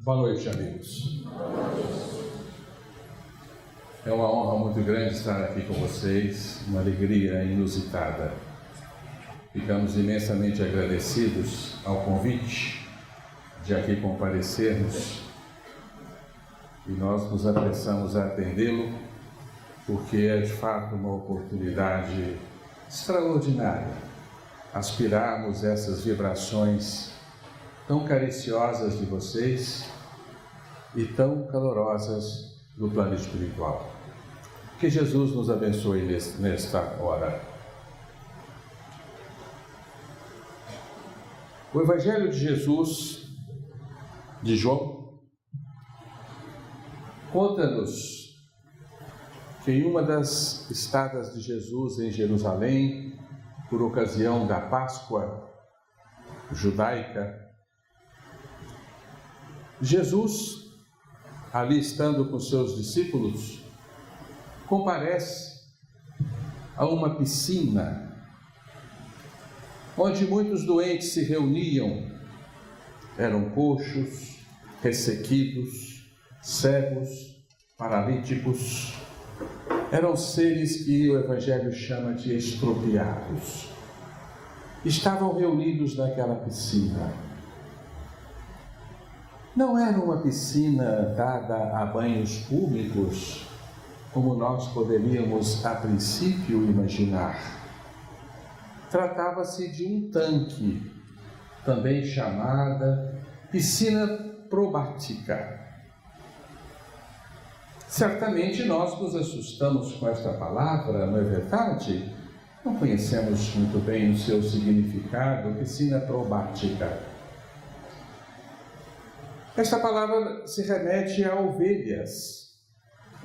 Boa noite, amigos. É uma honra muito grande estar aqui com vocês, uma alegria inusitada. Ficamos imensamente agradecidos ao convite de aqui comparecermos e nós nos apressamos a atendê-lo, porque é de fato uma oportunidade extraordinária aspirarmos essas vibrações tão cariciosas de vocês e tão calorosas do plano espiritual. Que Jesus nos abençoe nesta hora. O Evangelho de Jesus, de João, conta-nos que em uma das estadas de Jesus em Jerusalém, por ocasião da Páscoa judaica, Jesus, ali estando com seus discípulos, comparece a uma piscina onde muitos doentes se reuniam. Eram coxos, ressequidos, cegos, paralíticos. Eram seres que o Evangelho chama de estropiados. Estavam reunidos naquela piscina. Não era uma piscina dada a banhos públicos, como nós poderíamos a princípio imaginar. Tratava-se de um tanque, também chamada piscina probática. Certamente nós nos assustamos com esta palavra, não é verdade? Não conhecemos muito bem o seu significado, piscina probática. Esta palavra se remete a ovelhas.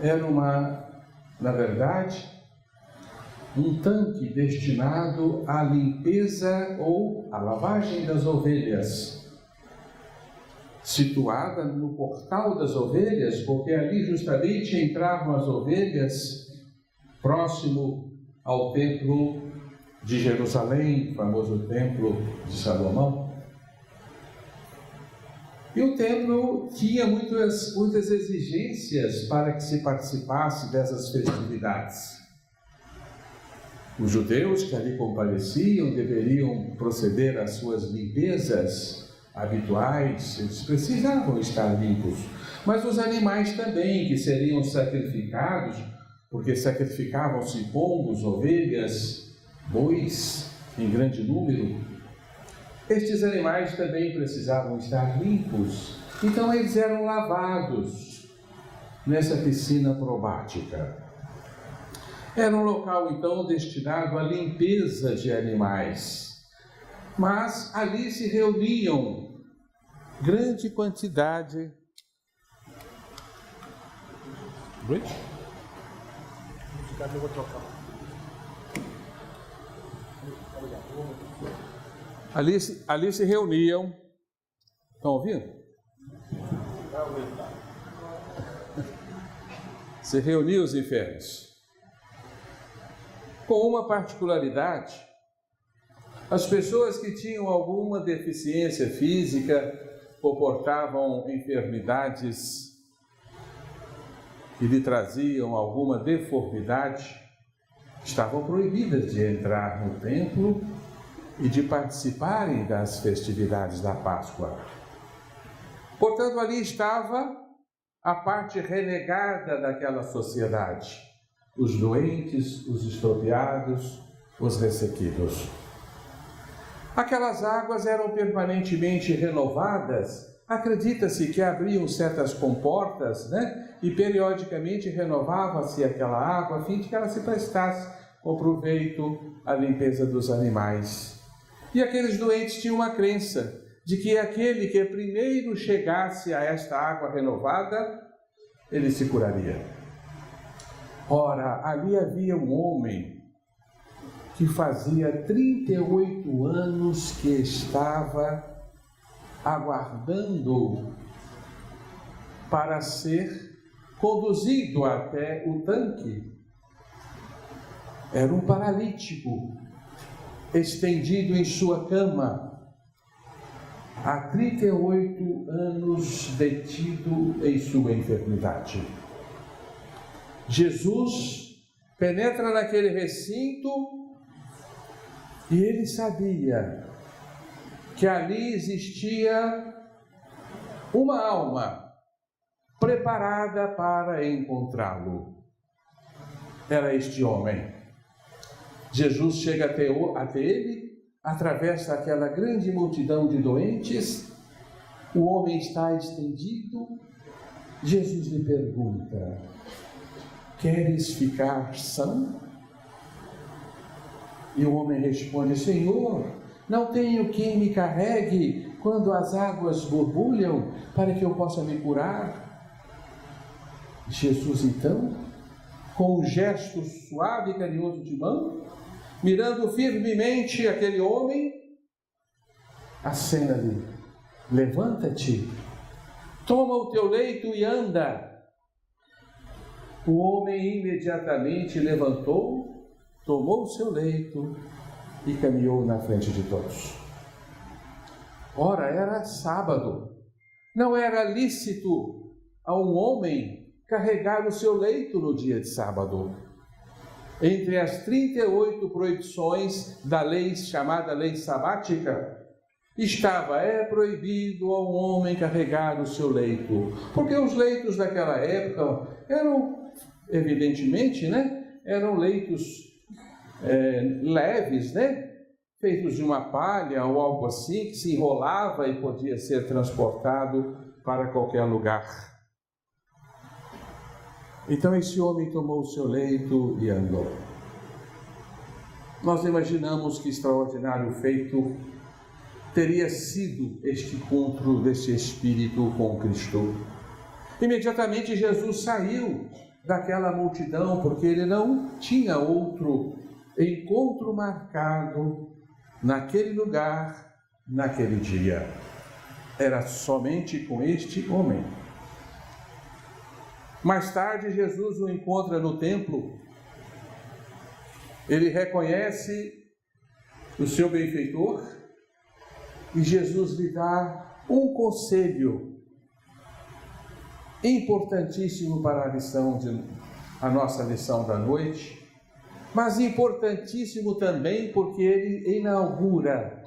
Era na verdade, um tanque destinado à limpeza ou à lavagem das ovelhas, situada no portal das ovelhas, porque ali justamente entravam as ovelhas próximo ao templo de Jerusalém, o famoso templo de Salomão. E o templo tinha muitas exigências para que se participasse dessas festividades. Os judeus que ali compareciam deveriam proceder às suas limpezas habituais, eles precisavam estar limpos. Mas os animais também, que seriam sacrificados, porque sacrificavam-se pombos, ovelhas, bois, em grande número, estes animais também precisavam estar limpos. Então eles eram lavados nessa piscina probática. Era um local, então, destinado à limpeza de animais. Mas ali se reuniam grande quantidade. Ali se reuniam. Estão ouvindo? Se reuniam os enfermos. Com uma particularidade: as pessoas que tinham alguma deficiência física ou portavam enfermidades que lhe traziam alguma deformidade, estavam proibidas de entrar no templo e de participarem das festividades da Páscoa. Portanto, ali estava a parte renegada daquela sociedade: os doentes, os estropiados, os ressequidos. Aquelas águas eram permanentemente renovadas. Acredita-se que abriam certas comportas, e periodicamente renovava-se aquela água a fim de que ela se prestasse com proveito à limpeza dos animais. E aqueles doentes tinham uma crença de que aquele que primeiro chegasse a esta água renovada, ele se curaria. Ora, ali havia um homem que fazia 38 anos que estava aguardando para ser conduzido até o tanque. Era um paralítico, estendido em sua cama. há 38 anos detido em sua enfermidade. Jesus penetra naquele recinto e ele sabia que ali existia uma alma preparada para encontrá-lo. Era este homem. Jesus chega até ele, atravessa aquela grande multidão de doentes, o homem está estendido. Jesus lhe pergunta: queres ficar são? E o homem responde: Senhor, não tenho quem me carregue quando as águas borbulham para que eu possa me curar. Jesus então, com um gesto suave e carinhoso de mão, mirando firmemente aquele homem, acena-lhe: levanta-te, toma o teu leito e anda. O homem imediatamente levantou, tomou o seu leito e caminhou na frente de todos. Ora, era sábado. Não era lícito a um homem carregar o seu leito no dia de sábado. Entre as 38 proibições da lei chamada lei sabática, estava: é proibido ao homem carregar o seu leito. Porque os leitos daquela época eram, evidentemente, eram leitos leves, feitos de uma palha ou algo assim, que se enrolava e podia ser transportado para qualquer lugar. Então esse homem tomou o seu leito e andou. Nós imaginamos que extraordinário feito teria sido este encontro desse Espírito com Cristo. Imediatamente Jesus saiu daquela multidão, porque ele não tinha outro encontro marcado naquele lugar, naquele dia. Era somente com este homem. Mais tarde, Jesus o encontra no templo. Ele reconhece o seu benfeitor e Jesus lhe dá um conselho importantíssimo para a nossa lição da noite, mas importantíssimo também porque ele inaugura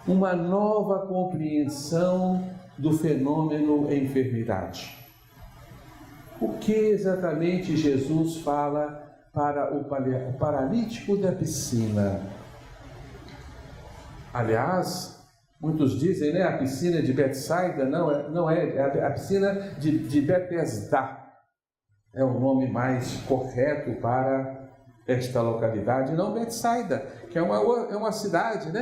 uma nova compreensão do fenômeno enfermidade. O que exatamente Jesus fala para o paralítico da piscina? Aliás, muitos dizem, a piscina de Betsaida, não é a piscina de Betesda. É o nome mais correto para esta localidade, não Betsaida, que é uma cidade,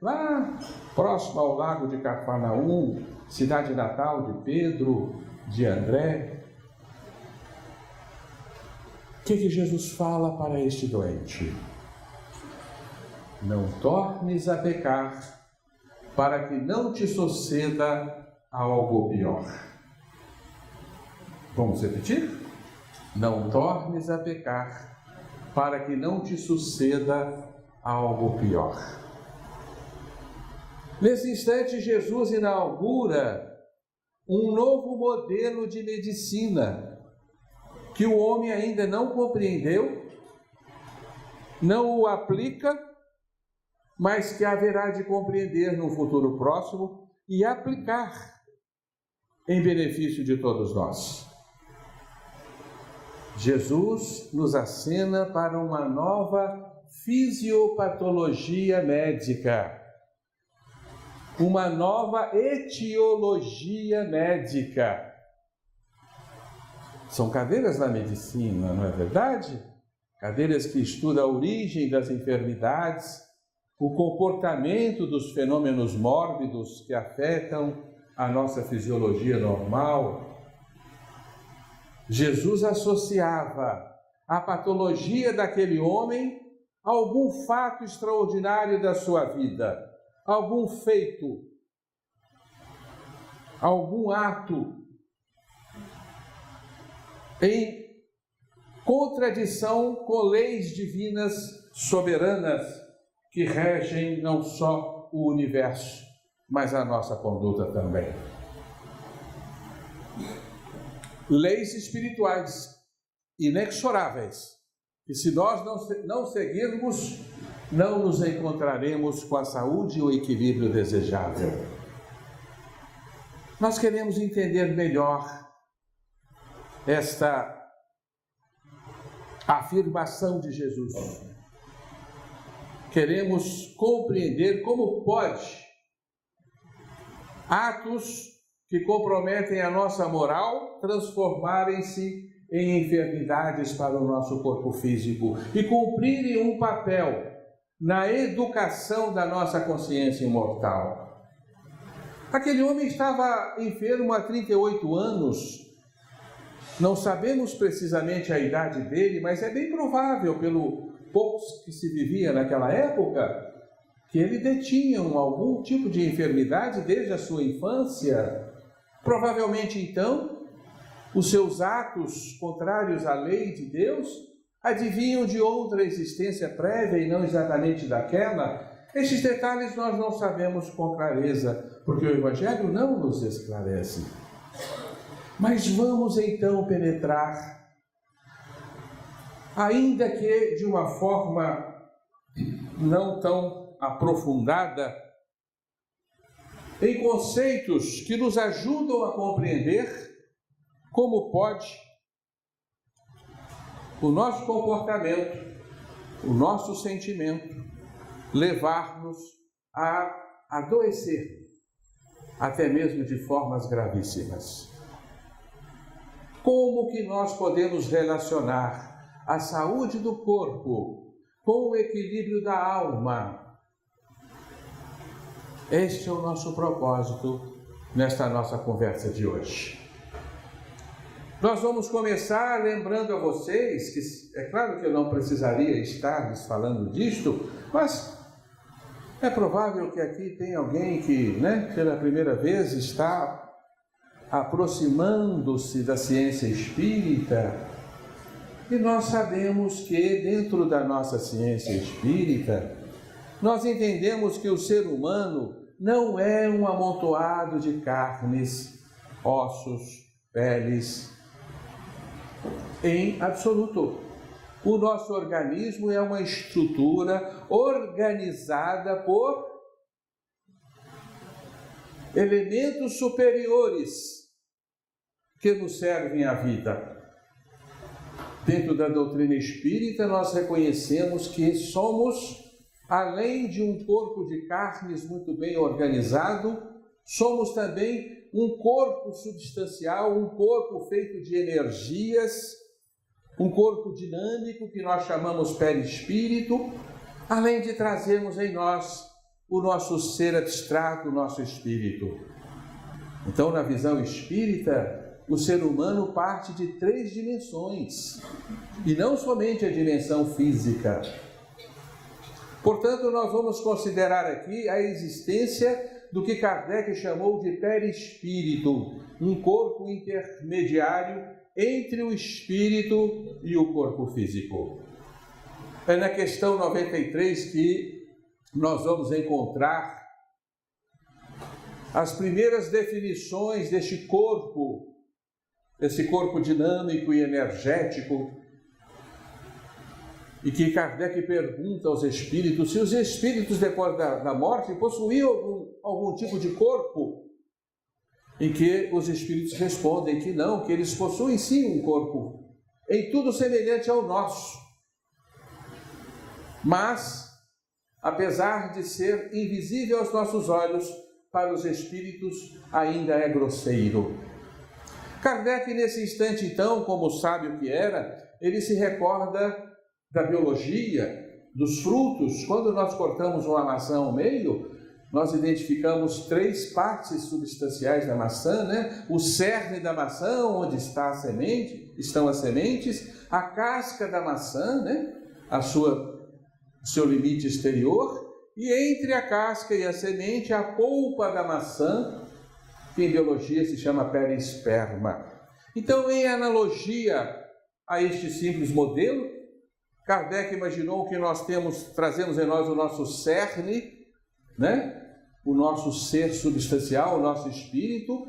lá próximo ao lago de Cafarnaum, cidade natal de Pedro, de André. O que Jesus fala para este doente? Não tornes a pecar, para que não te suceda algo pior. Vamos repetir? Não tornes a pecar, para que não te suceda algo pior. Nesse instante, Jesus inaugura um novo modelo de medicina que o homem ainda não compreendeu, não o aplica, mas que haverá de compreender no futuro próximo e aplicar em benefício de todos nós. Jesus nos acena para uma nova fisiopatologia médica, uma nova etiologia médica. São cadeiras na medicina, não é verdade? Cadeiras que estudam a origem das enfermidades, o comportamento dos fenômenos mórbidos que afetam a nossa fisiologia normal. Jesus associava a patologia daquele homem a algum fato extraordinário da sua vida, algum feito, algum ato em contradição com leis divinas soberanas que regem não só o universo, mas a nossa conduta também. Leis espirituais inexoráveis, que se nós não seguirmos, não nos encontraremos com a saúde e o equilíbrio desejável. Nós queremos entender melhor esta afirmação de Jesus. Queremos compreender como pode atos que comprometem a nossa moral transformarem-se em enfermidades para o nosso corpo físico e cumprirem um papel na educação da nossa consciência imortal. Aquele homem estava enfermo há 38 anos. Não sabemos precisamente a idade dele, mas é bem provável, pelo pouco que se vivia naquela época, que ele detinha algum tipo de enfermidade desde a sua infância. Provavelmente, então, os seus atos contrários à lei de Deus adivinham de outra existência prévia e não exatamente daquela. Estes detalhes nós não sabemos com clareza, porque o Evangelho não nos esclarece. Mas vamos então penetrar, ainda que de uma forma não tão aprofundada, em conceitos que nos ajudam a compreender como pode o nosso comportamento, o nosso sentimento, levar-nos a adoecer, até mesmo de formas gravíssimas. Como que nós podemos relacionar a saúde do corpo com o equilíbrio da alma? Este é o nosso propósito nesta nossa conversa de hoje. Nós vamos começar lembrando a vocês que, é claro que eu não precisaria estar lhes falando disto, mas é provável que aqui tem alguém que, pela primeira vez está aproximando-se da ciência espírita, e nós sabemos que dentro da nossa ciência espírita, nós entendemos que o ser humano não é um amontoado de carnes, ossos, peles, em absoluto. O nosso organismo é uma estrutura organizada por elementos superiores que nos servem à vida. Dentro da doutrina espírita, nós reconhecemos que somos, além de um corpo de carnes muito bem organizado, somos também um corpo substancial, um corpo feito de energias, um corpo dinâmico que nós chamamos perispírito, além de trazermos em nós o nosso ser abstrato, o nosso espírito. Então, na visão espírita, o ser humano parte de 3 dimensões, e não somente a dimensão física. Portanto, nós vamos considerar aqui a existência do que Kardec chamou de perispírito, um corpo intermediário entre o espírito e o corpo físico. É na questão 93 que nós vamos encontrar as primeiras definições deste corpo, esse corpo dinâmico e energético, e que Kardec pergunta aos espíritos se os espíritos depois da morte possuíam algum tipo de corpo, em que os espíritos respondem que não, que eles possuem sim um corpo, em tudo semelhante ao nosso, mas, apesar de ser invisível aos nossos olhos, para os espíritos ainda é grosseiro. Kardec, nesse instante, então, como sábio que era, ele se recorda da biologia, dos frutos. Quando nós cortamos uma maçã ao meio, nós identificamos 3 partes substanciais da maçã, O cerne da maçã, onde está a semente, estão as sementes, a casca da maçã, o seu limite exterior, e entre a casca e a semente, a polpa da maçã, que em biologia se chama perisperma. Então, em analogia a este simples modelo, Kardec imaginou que nós trazemos em nós o nosso cerne, o nosso ser substancial, o nosso espírito,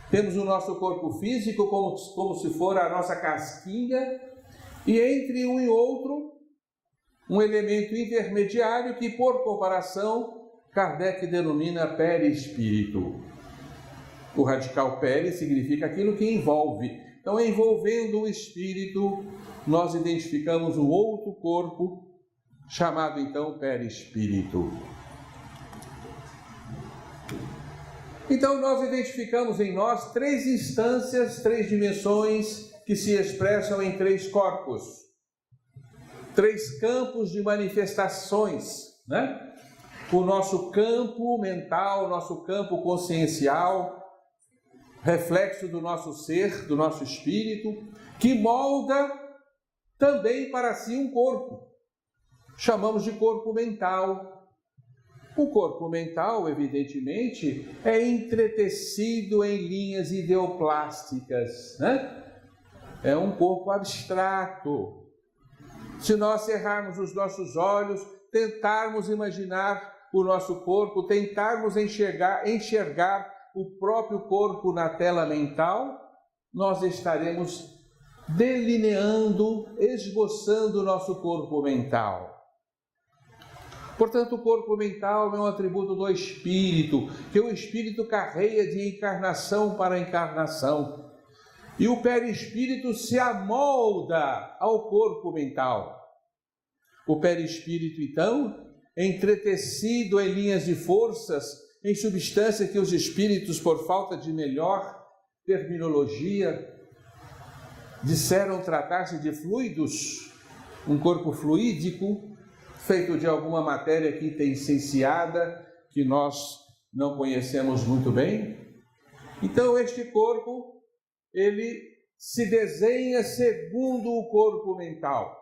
temos o nosso corpo físico como se for a nossa casquinha, e entre um e outro, um elemento intermediário que, por comparação, Kardec denomina perispírito. O radical peri significa aquilo que envolve. Então, envolvendo o espírito, nós identificamos um outro corpo, chamado então perispírito. Então, nós identificamos em nós 3 instâncias, 3 dimensões que se expressam em 3 corpos. 3 campos de manifestações, né? O nosso campo mental, o nosso campo consciencial, reflexo do nosso ser, do nosso espírito, que molda também para si um corpo. Chamamos de corpo mental. O corpo mental, evidentemente, é entretecido em linhas ideoplásticas, né? É um corpo abstrato. Se nós cerrarmos os nossos olhos, tentarmos imaginar o nosso corpo, tentarmos enxergar o próprio corpo na tela mental, nós estaremos delineando, esboçando o nosso corpo mental. Portanto, o corpo mental é um atributo do espírito, que o espírito carrega de encarnação para encarnação. E o perispírito se amolda ao corpo mental. O perispírito, então, é entretecido em linhas de forças, em substância que os espíritos, por falta de melhor terminologia, disseram tratar-se de fluidos, um corpo fluídico, feito de alguma matéria quintessenciada, que nós não conhecemos muito bem. Então, este corpo, ele se desenha segundo o corpo mental.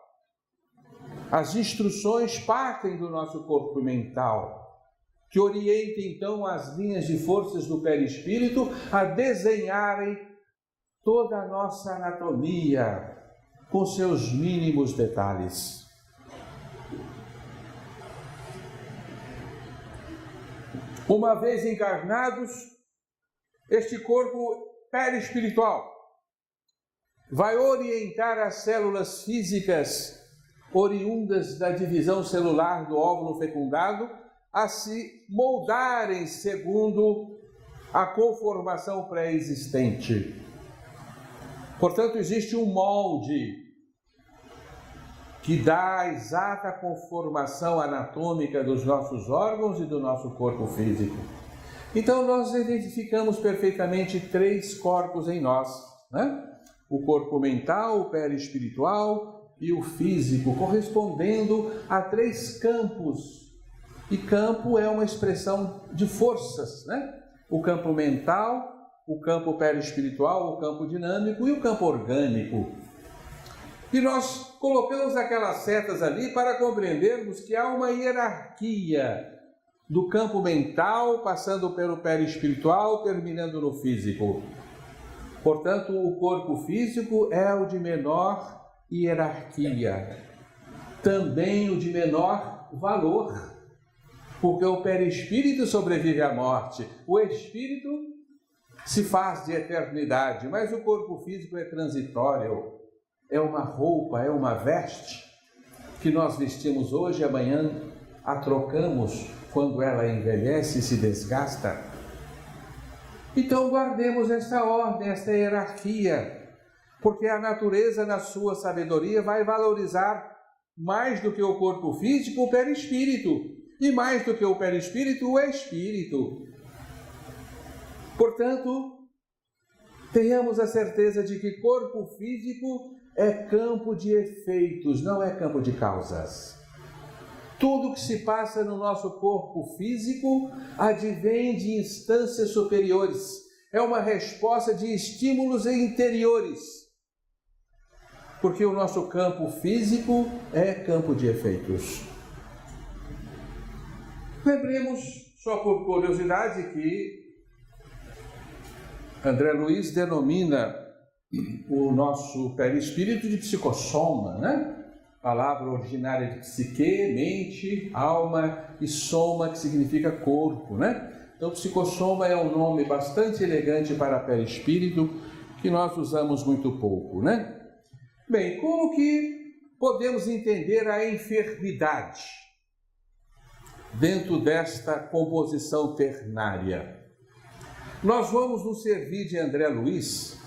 As instruções partem do nosso corpo mental, que orienta, então, as linhas de forças do perispírito a desenharem toda a nossa anatomia, com seus mínimos detalhes. Uma vez encarnados, este corpo perispiritual vai orientar as células físicas oriundas da divisão celular do óvulo fecundado a se moldarem segundo a conformação pré-existente. Portanto, existe um molde que dá a exata conformação anatômica dos nossos órgãos e do nosso corpo físico. Então, nós identificamos perfeitamente 3 corpos em nós, né? O corpo mental, o perispiritual e o físico, correspondendo a 3 campos. E campo é uma expressão de forças, né? O campo mental, o campo perispiritual, o campo dinâmico e o campo orgânico. E nós colocamos aquelas setas ali para compreendermos que há uma hierarquia do campo mental, passando pelo perispiritual, terminando no físico. Portanto, o corpo físico é o de menor hierarquia, também o de menor valor, porque o perispírito sobrevive à morte, o espírito se faz de eternidade, mas o corpo físico é transitório, é uma roupa, é uma veste que nós vestimos hoje e amanhã a trocamos quando ela envelhece e se desgasta. Então guardemos esta ordem, esta hierarquia, porque a natureza, na sua sabedoria, vai valorizar mais do que o corpo físico, o perispírito, e mais do que o perispírito, o espírito. Portanto, tenhamos a certeza de que corpo físico é campo de efeitos, não é campo de causas. Tudo que se passa no nosso corpo físico advém de instâncias superiores. É uma resposta de estímulos interiores. Porque o nosso campo físico é campo de efeitos. Lembremos, só por curiosidade, que André Luiz denomina o nosso perispírito de psicossoma, né? palavra originária de psique, mente, alma, e soma, que significa corpo, né? Então, psicossoma é um nome bastante elegante para perispírito, que nós usamos muito pouco, né? Bem, como que podemos entender a enfermidade dentro desta composição ternária? Nós vamos nos servir de André Luiz,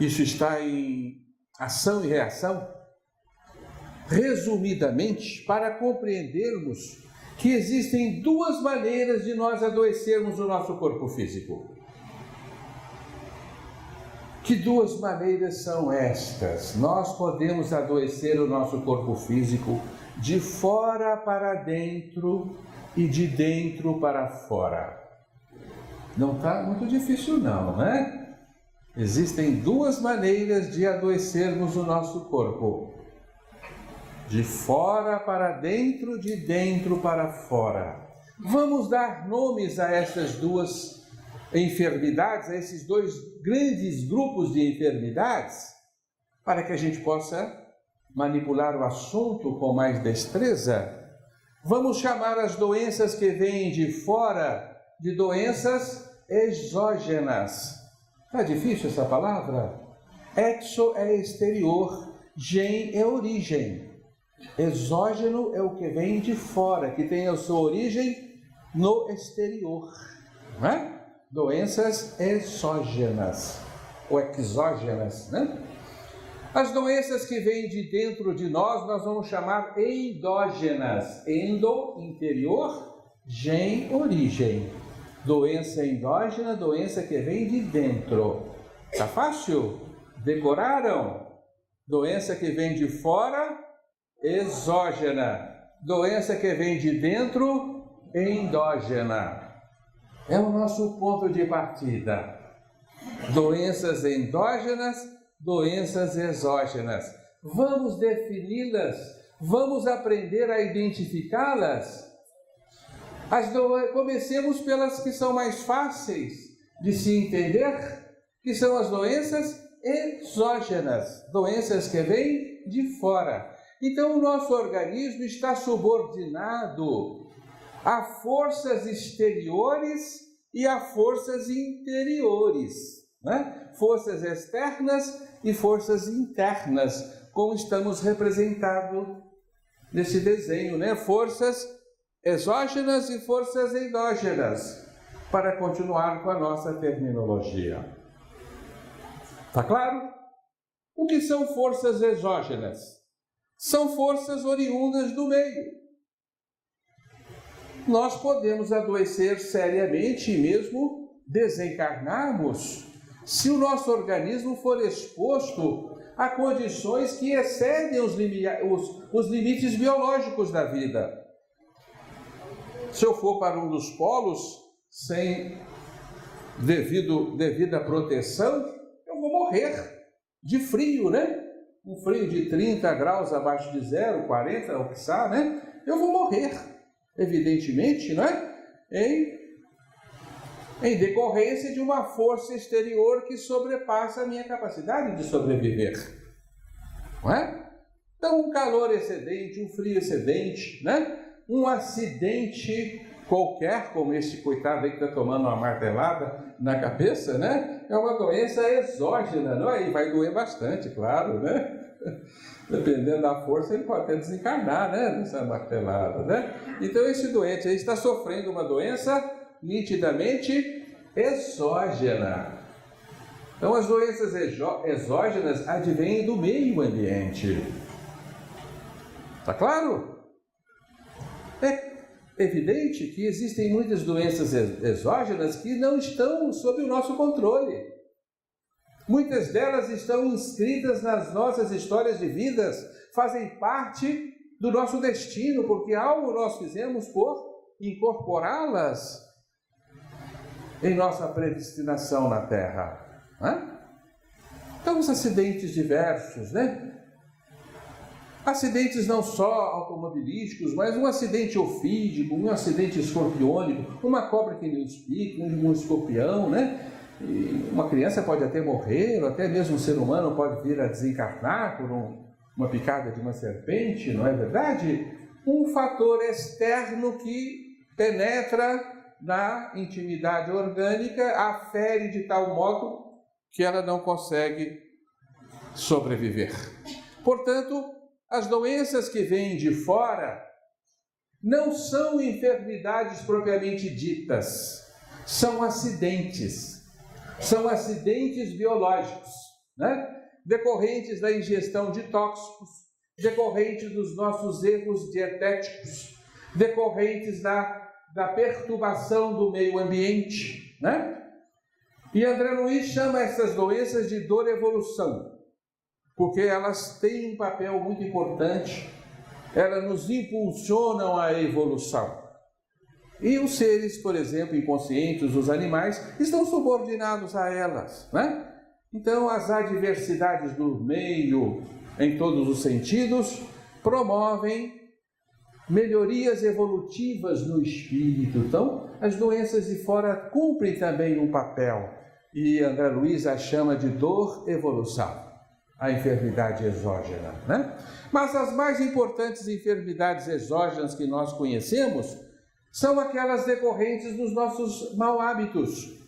isso está em Ação e Reação, resumidamente, para compreendermos que existem duas maneiras de nós adoecermos o nosso corpo físico. Que duas maneiras são estas? Nós podemos adoecer o nosso corpo físico de fora para dentro e de dentro para fora. Não está muito difícil não, né? Existem duas maneiras de adoecermos o nosso corpo. De fora para dentro, de dentro para fora. Vamos dar nomes a estas duas enfermidades, a esses dois grandes grupos de enfermidades, para que a gente possa manipular o assunto com mais destreza. Vamos chamar as doenças que vêm de fora de doenças exógenas. Está difícil essa palavra? Exo é exterior, gen é origem. Exógeno é o que vem de fora, que tem a sua origem no exterior, não é? Doenças exógenas ou exógenas, né? As doenças que vêm de dentro de nós vamos chamar endógenas. Endo, interior, gen, origem. Doença endógena, doença que vem de dentro. Tá fácil? Decoraram? Doença que vem de fora, exógena. Doença que vem de dentro, endógena. É o nosso ponto de partida. Doenças endógenas, doenças exógenas. Vamos defini-las, vamos aprender a identificá-las. Comecemos pelas que são mais fáceis de se entender, que são as doenças exógenas, doenças que vêm de fora. Então, o nosso organismo está subordinado a forças exteriores e a forças interiores, né? Forças externas e forças internas, como estamos representados nesse desenho, né? Forças exógenas e forças endógenas, para continuar com a nossa terminologia. Tá claro? O que são forças exógenas? São forças oriundas do meio. Nós podemos adoecer seriamente e mesmo desencarnarmos se o nosso organismo for exposto a condições que excedem os limites biológicos da vida. Se eu for para um dos polos sem devida proteção, eu vou morrer de frio, né? Um frio de 30 graus abaixo de zero, 40, ou quiçá, né? Eu vou morrer. Evidentemente, não é? Em decorrência de uma força exterior que sobrepassa a minha capacidade de sobreviver, não é? Então, um calor excedente, um frio excedente, né? Um acidente qualquer, como esse coitado aí que está tomando uma martelada na cabeça, né? É uma doença exógena, não é? E vai doer bastante, claro, né? Dependendo da força, ele pode até desencarnar, né? Nessa martelada, né? Então, esse doente aí está sofrendo uma doença nitidamente exógena. Então, as doenças exógenas advêm do meio ambiente. Está claro? É evidente que existem muitas doenças exógenas que não estão sob o nosso controle. Muitas delas estão inscritas nas nossas histórias de vidas, fazem parte do nosso destino, porque algo nós fizemos por incorporá-las em nossa predestinação na Terra. Né? Então, os acidentes diversos, né? Acidentes não só automobilísticos, mas um acidente ofídico, um acidente escorpiônico, uma cobra que nos pica, um escorpião, né? E uma criança pode até morrer, ou até mesmo um ser humano pode vir a desencarnar por uma picada de uma serpente, não é verdade? Um fator externo que penetra na intimidade orgânica, a fere de tal modo que ela não consegue sobreviver. Portanto, as doenças que vêm de fora não são enfermidades propriamente ditas, são acidentes biológicos, né? Decorrentes da ingestão de tóxicos, decorrentes dos nossos erros dietéticos, decorrentes da perturbação do meio ambiente, né? E André Luiz chama essas doenças de dor-evolução, porque elas têm um papel muito importante, elas nos impulsionam à evolução. E os seres, por exemplo, inconscientes, os animais, estão subordinados a elas, né? Então, as adversidades do meio, em todos os sentidos, promovem melhorias evolutivas no espírito. Então, as doenças de fora cumprem também um papel. E André Luiz a chama de dor-evolução, a enfermidade exógena, né? Mas as mais importantes enfermidades exógenas que nós conhecemos são aquelas decorrentes dos nossos mau hábitos.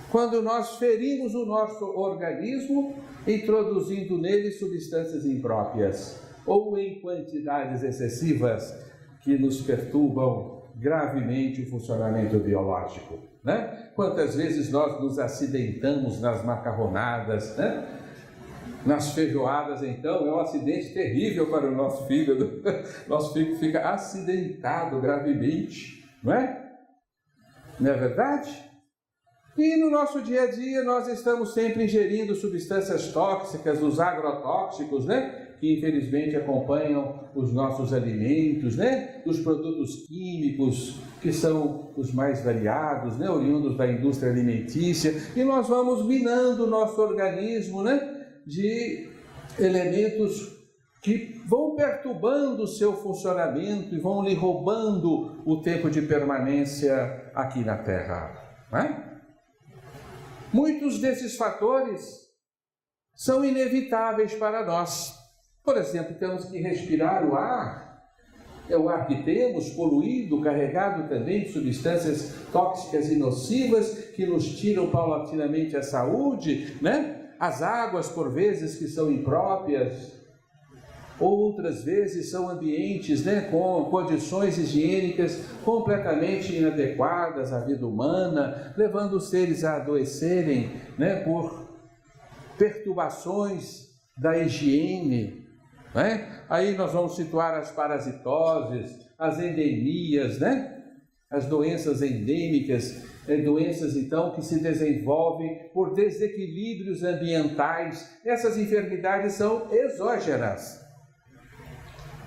Quando nós ferimos o nosso organismo, introduzindo nele substâncias impróprias, ou em quantidades excessivas que nos perturbam gravemente o funcionamento biológico, né? Quantas vezes nós nos acidentamos nas macarronadas, né? Nas feijoadas, então, é um acidente terrível para o nosso fígado. Nosso fígado fica acidentado gravemente, não é? Não é verdade? E no nosso dia a dia nós estamos sempre ingerindo substâncias tóxicas, os agrotóxicos, né? Que infelizmente acompanham os nossos alimentos, né? Os produtos químicos, que são os mais variados, né? Oriundos da indústria alimentícia. E nós vamos minando o nosso organismo, né? De elementos que vão perturbando o seu funcionamento e vão lhe roubando o tempo de permanência aqui na Terra, né? Muitos desses fatores são inevitáveis para nós. Por exemplo, temos que respirar o ar. É o ar que temos, poluído, carregado também de substâncias tóxicas e nocivas que nos tiram paulatinamente a saúde, né? As águas, por vezes, que são impróprias, outras vezes são ambientes, né, com condições higiênicas completamente inadequadas à vida humana, levando os seres a adoecerem, né, por perturbações da higiene, né? Aí nós vamos situar as parasitoses, as endemias, né? As doenças endêmicas, doenças então que se desenvolvem por desequilíbrios ambientais. Essas enfermidades são exógenas,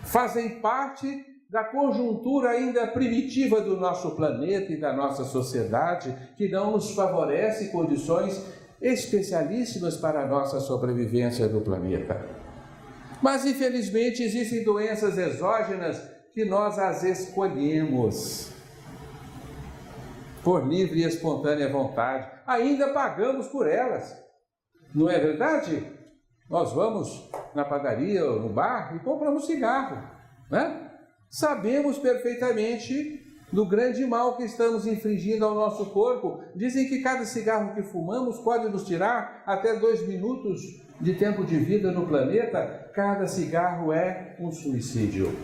fazem parte da conjuntura ainda primitiva do nosso planeta e da nossa sociedade, que não nos favorece condições especialíssimas para a nossa sobrevivência no planeta. Mas infelizmente existem doenças exógenas que nós as escolhemos por livre e espontânea vontade, ainda pagamos por elas, não é verdade? Nós vamos na padaria ou no bar e compramos cigarro, né? Sabemos perfeitamente do grande mal que estamos infligindo ao nosso corpo. Dizem que cada cigarro que fumamos pode nos tirar até 2 minutos de tempo de vida no planeta. Cada cigarro é um suicídio.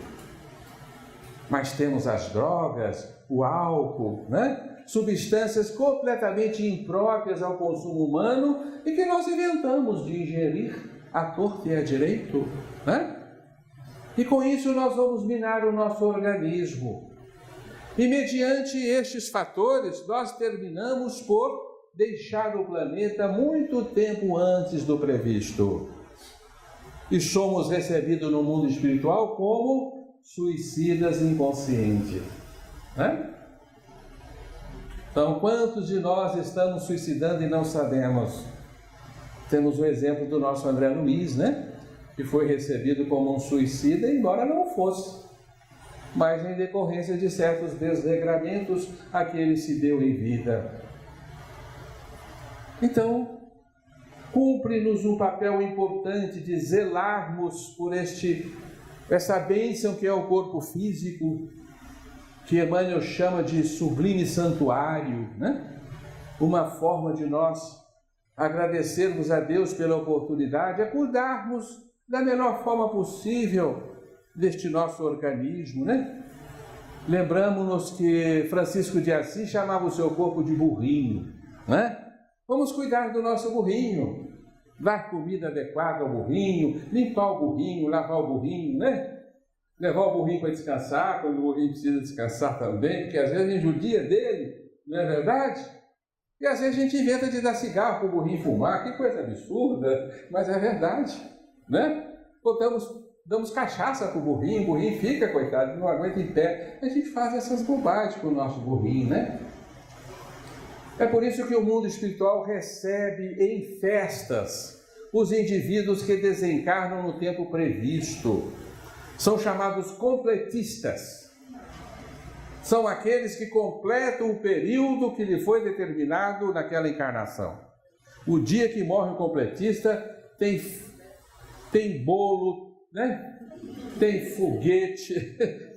Mas temos as drogas, o álcool, né? Substâncias completamente impróprias ao consumo humano e que nós inventamos de ingerir à torta e à direito, né? E com isso nós vamos minar o nosso organismo. E mediante estes fatores, nós terminamos por deixar o planeta muito tempo antes do previsto. E somos recebidos no mundo espiritual como suicidas inconscientes, né? Então, quantos de nós estamos suicidando e não sabemos? Temos o exemplo do nosso André Luiz, né? Que foi recebido como um suicida, embora não fosse, mas em decorrência de certos desregramentos a que ele se deu em vida. Então, cumpre-nos um papel importante de zelarmos por essa bênção que é o corpo físico, que Emmanuel chama de sublime santuário, né? Uma forma de nós agradecermos a Deus pela oportunidade é cuidarmos da melhor forma possível deste nosso organismo, né? Lembramos-nos que Francisco de Assis chamava o seu corpo de burrinho, né? Vamos cuidar do nosso burrinho, dar comida adequada ao burrinho, limpar o burrinho, lavar o burrinho, né? Levar o burrinho para descansar, quando o burrinho precisa descansar também, porque às vezes a gente judia dele, não é verdade? E às vezes a gente inventa de dar cigarro para o burrinho fumar, que coisa absurda, mas é verdade, né? Damos cachaça para o burrinho fica, coitado, não aguenta em pé. A gente faz essas bobagens com o nosso burrinho, né? É por isso que o mundo espiritual recebe em festas os indivíduos que desencarnam no tempo previsto. São chamados completistas. São aqueles que completam o período que lhe foi determinado naquela encarnação. O dia que morre o completista tem bolo, né? Tem foguete,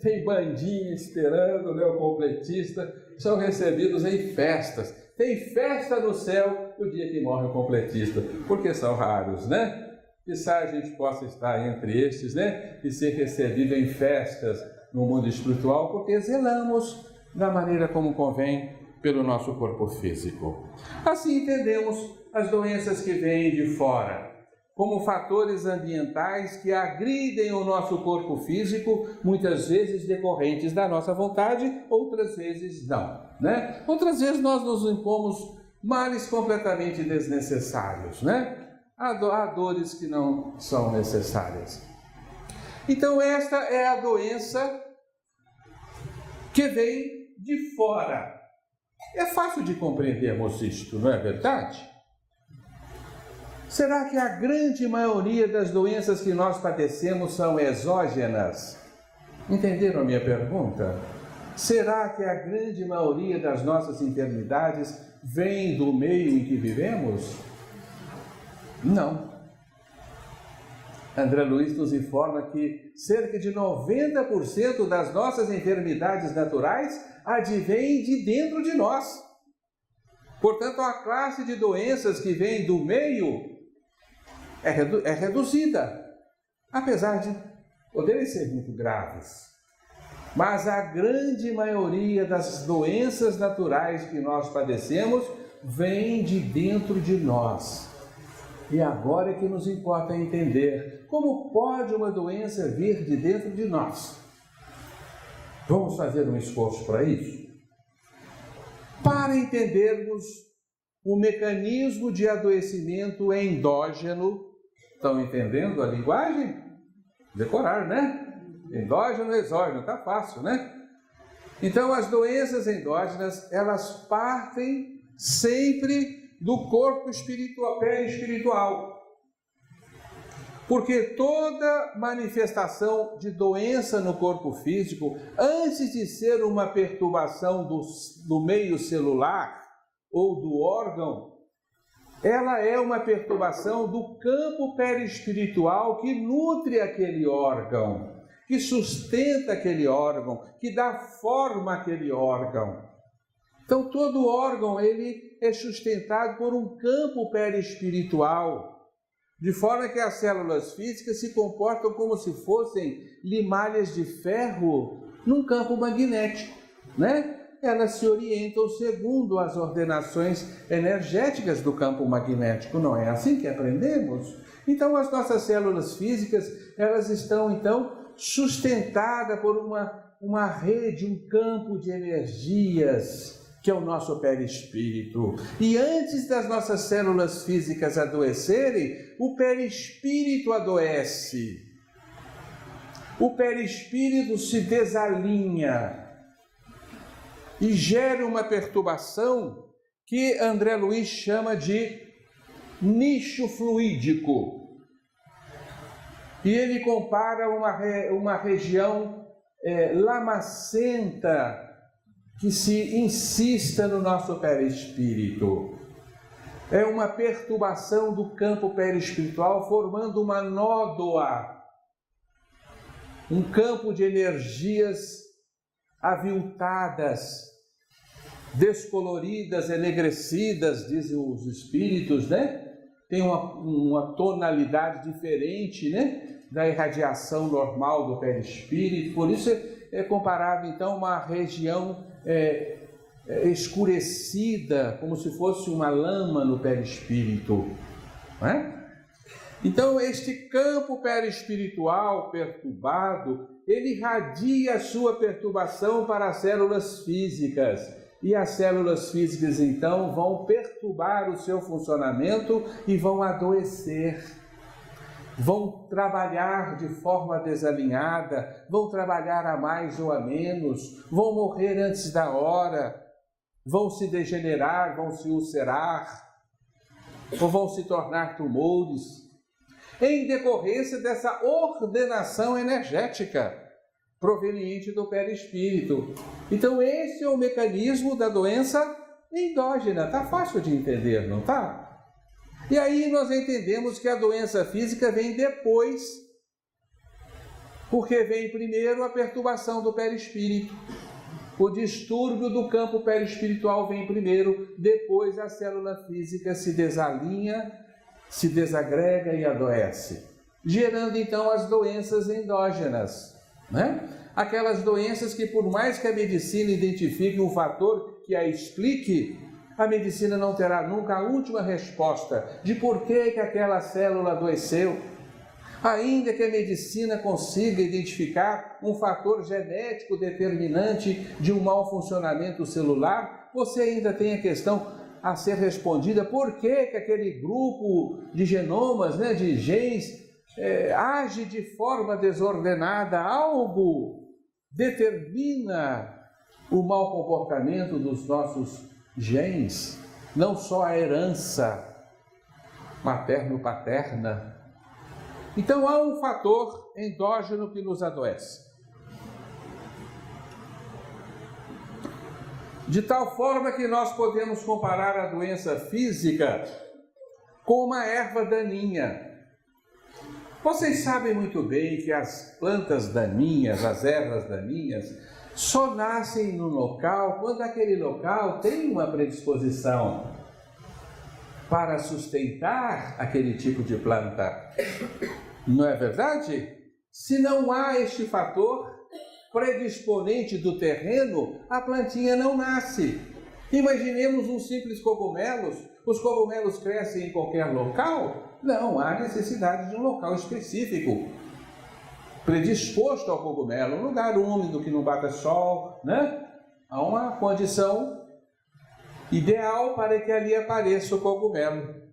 tem bandinha esperando, né? O completista. São recebidos em festas. Tem festa no céu o dia que morre o completista, porque são raros, né? Quizá a gente possa estar entre estes, né? E ser recebido em festas no mundo espiritual, porque zelamos da maneira como convém pelo nosso corpo físico. Assim entendemos as doenças que vêm de fora, como fatores ambientais que agridem o nosso corpo físico, muitas vezes decorrentes da nossa vontade, outras vezes não, né? Outras vezes nós nos impomos males completamente desnecessários, né? Há dores que não são necessárias. Então esta é a doença que vem de fora. É fácil de compreendermos isto, não é verdade? Será que a grande maioria das doenças que nós padecemos são exógenas? Entenderam a minha pergunta? Será que a grande maioria das nossas enfermidades vem do meio em que vivemos? Não. André Luiz nos informa que cerca de 90% das nossas enfermidades naturais advêm de dentro de nós. Portanto, a classe de doenças que vem do meio é reduzida, apesar de poderem ser muito graves. Mas a grande maioria das doenças naturais que nós padecemos vem de dentro de nós. E agora é que nos importa entender como pode uma doença vir de dentro de nós. Vamos fazer um esforço para isso? Para entendermos o mecanismo de adoecimento endógeno, estão entendendo a linguagem? Decorar, né? Endógeno e exógeno, tá fácil, né? Então, as doenças endógenas, elas partem sempre do corpo espiritual, perispiritual. Porque toda manifestação de doença no corpo físico, antes de ser uma perturbação do meio celular ou do órgão, ela é uma perturbação do campo perispiritual que nutre aquele órgão, que sustenta aquele órgão, que dá forma àquele órgão. Então, todo órgão ele é sustentado por um campo perispiritual, de forma que as células físicas se comportam como se fossem limalhas de ferro num campo magnético, né? Elas se orientam segundo as ordenações energéticas do campo magnético, não é assim que aprendemos? Então, as nossas células físicas, elas estão, então, sustentadas por uma rede, um campo de energias, que é o nosso perispírito. E antes das nossas células físicas adoecerem, o perispírito adoece. O perispírito se desalinha e gera uma perturbação que André Luiz chama de nicho fluídico. E ele compara uma região lamacenta que se insista no nosso perispírito. é uma perturbação do campo perispiritual, formando uma nódoa, um campo de energias aviltadas, descoloridas, enegrecidas, dizem os espíritos, né? Tem uma tonalidade diferente, né, da irradiação normal do perispírito, por isso é comparado então a uma região escurecida, como se fosse uma lama no perispírito, não é? Então este campo perispiritual perturbado, ele irradia a sua perturbação para as células físicas, e as células físicas então vão perturbar o seu funcionamento e vão adoecer, vão trabalhar de forma desalinhada, vão trabalhar a mais ou a menos, vão morrer antes da hora, vão se degenerar, vão se ulcerar, ou vão se tornar tumores, em decorrência dessa ordenação energética proveniente do perispírito. Então esse é o mecanismo da doença endógena. Tá fácil de entender, não tá? E aí nós entendemos que a doença física vem depois, porque vem primeiro a perturbação do perispírito. O distúrbio do campo perispiritual vem primeiro, depois a célula física se desalinha, se desagrega e adoece, gerando então as doenças endógenas, né? Aquelas doenças que, por mais que a medicina identifique um fator que a explique, a medicina não terá nunca a última resposta de por que aquela célula adoeceu. Ainda que a medicina consiga identificar um fator genético determinante de um mau funcionamento celular, você ainda tem a questão a ser respondida: por que aquele grupo de genomas, né, de genes, age de forma desordenada? Algo determina o mau comportamento dos nossos genes, não só a herança materno-paterna. Então há um fator endógeno que nos adoece. De tal forma que nós podemos comparar a doença física com uma erva daninha. Vocês sabem muito bem que as plantas daninhas, as ervas daninhas, só nascem no local quando aquele local tem uma predisposição para sustentar aquele tipo de planta. Não é verdade? Se não há este fator predisponente do terreno, a plantinha não nasce. Imaginemos um simples cogumelo. Os cogumelos crescem em qualquer local? Não, há necessidade de um local específico, predisposto ao cogumelo, um lugar úmido que não bata sol, né? Há uma condição ideal para que ali apareça o cogumelo.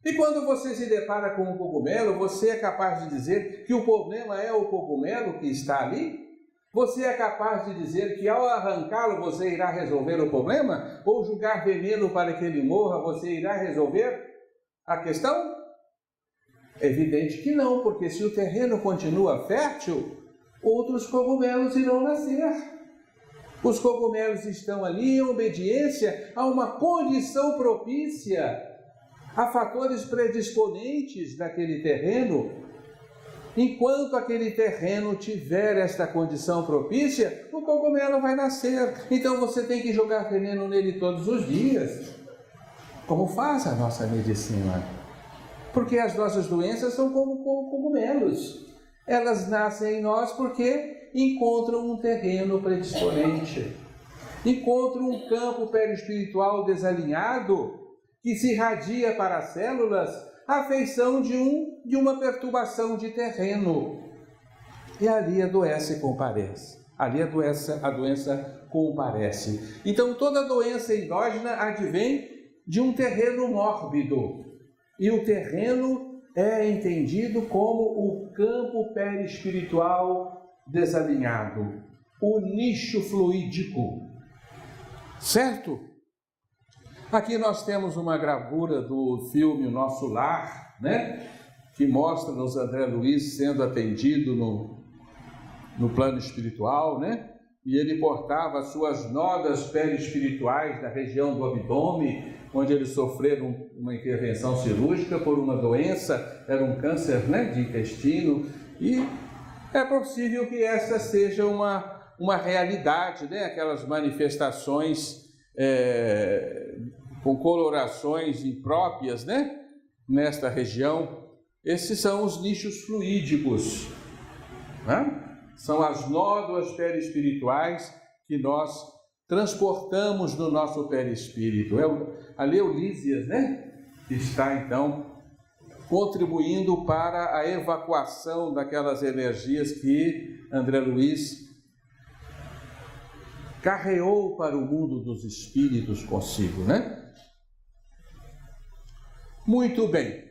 E quando você se depara com um cogumelo, você é capaz de dizer que o problema é o cogumelo que está ali? Você é capaz de dizer que ao arrancá-lo você irá resolver o problema? Ou jogar veneno para que ele morra, você irá resolver a questão? É evidente que não, porque se o terreno continua fértil, outros cogumelos irão nascer. Os cogumelos estão ali em obediência a uma condição propícia, a fatores predisponentes daquele terreno. Enquanto aquele terreno tiver esta condição propícia, o cogumelo vai nascer. Então você tem que jogar veneno nele todos os dias, como faz a nossa medicina. Porque as nossas doenças são como cogumelos. Elas nascem em nós porque encontram um terreno predisponente, encontram um campo perispiritual desalinhado que se irradia para as células à feição de uma perturbação de terreno. E ali adoece e comparece. Ali a doença comparece. Então toda doença endógena advém de um terreno mórbido. E o terreno é entendido como o campo perispiritual desalinhado, o nicho fluídico. Certo? Aqui nós temos uma gravura do filme O Nosso Lar, né? Que mostra-nos André Luiz sendo atendido no plano espiritual, né? e ele portava suas nodas perispirituais na região do abdômen, onde eles sofreram uma intervenção cirúrgica por uma doença, era um câncer, de intestino, e é possível que essa seja uma realidade, aquelas manifestações com colorações impróprias, nesta região. Esses são os nichos fluídicos, São as nódoas perispirituais que nós transportamos no nosso perispírito. A Leolísias, está então contribuindo para a evacuação daquelas energias que André Luiz carreou para o mundo dos espíritos consigo, Muito bem.